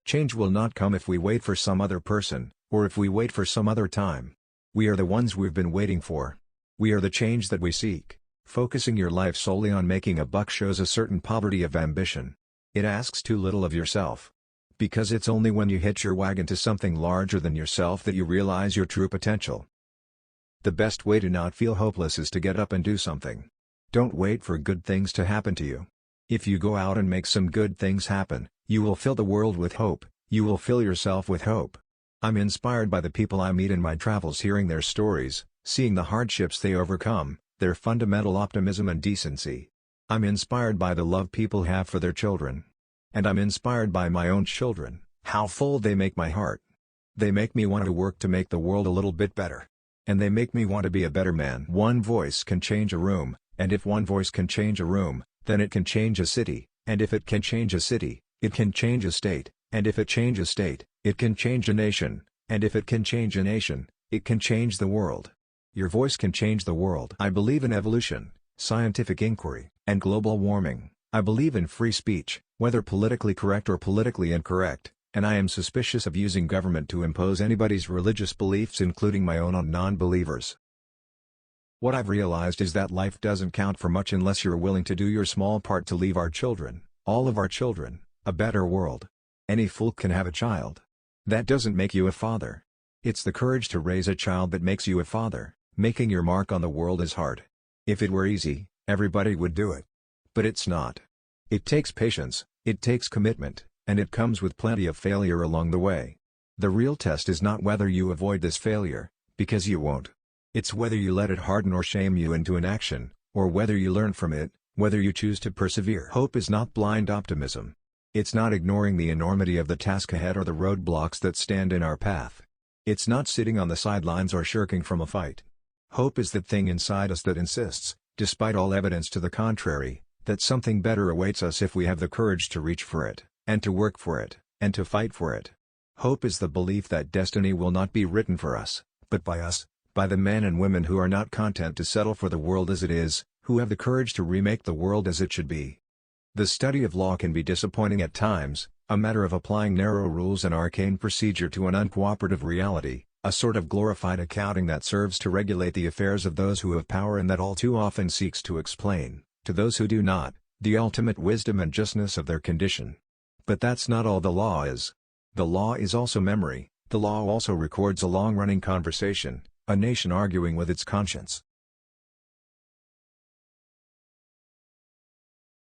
Change will not come if we wait for some other person, or if we wait for some other time. We are the ones we've been waiting for. We are the change that we seek. Focusing your life solely on making a buck shows a certain poverty of ambition. It asks too little of yourself. Because it's only when you hitch your wagon to something larger than yourself that you realize your true potential. The best way to not feel hopeless is to get up and do something. Don't wait for good things to happen to you. If you go out and make some good things happen, you will fill the world with hope, you will fill yourself with hope. I'm inspired by the people I meet in my travels, hearing their stories, seeing the hardships they overcome, their fundamental optimism and decency. I'm inspired by the love people have for their children. And I'm inspired by my own children, how full they make my heart. They make me want to work to make the world a little bit better. And they make me want to be a better man. One voice can change a room, and if one voice can change a room, then it can change a city, and if it can change a city, it can change a state, and if it changes a state, it can change a nation, and if it can change a nation, it can change the world. Your voice can change the world. I believe in evolution, scientific inquiry, and global warming. I believe in free speech, whether politically correct or politically incorrect, and I am suspicious of using government to impose anybody's religious beliefs, including my own, on non-believers. What I've realized is that life doesn't count for much unless you're willing to do your small part to leave our children, all of our children, a better world. Any fool can have a child. That doesn't make you a father. It's the courage to raise a child that makes you a father. Making your mark on the world is hard. If it were easy, everybody would do it. But it's not. It takes patience, it takes commitment, and it comes with plenty of failure along the way. The real test is not whether you avoid this failure, because you won't. It's whether you let it harden or shame you into inaction, or whether you learn from it, whether you choose to persevere. Hope is not blind optimism. It's not ignoring the enormity of the task ahead or the roadblocks that stand in our path. It's not sitting on the sidelines or shirking from a fight. Hope is that thing inside us that insists, despite all evidence to the contrary, that something better awaits us if we have the courage to reach for it, and to work for it, and to fight for it. Hope is the belief that destiny will not be written for us, but by us, by the men and women who are not content to settle for the world as it is, who have the courage to remake the world as it should be. The study of law can be disappointing at times, a matter of applying narrow rules and arcane procedure to an uncooperative reality, a sort of glorified accounting that serves to regulate the affairs of those who have power and that all too often seeks to explain, to those who do not, the ultimate wisdom and justness of their condition. But that's not all the law is. The law is also memory, the law also records a long-running conversation, a nation arguing with its conscience.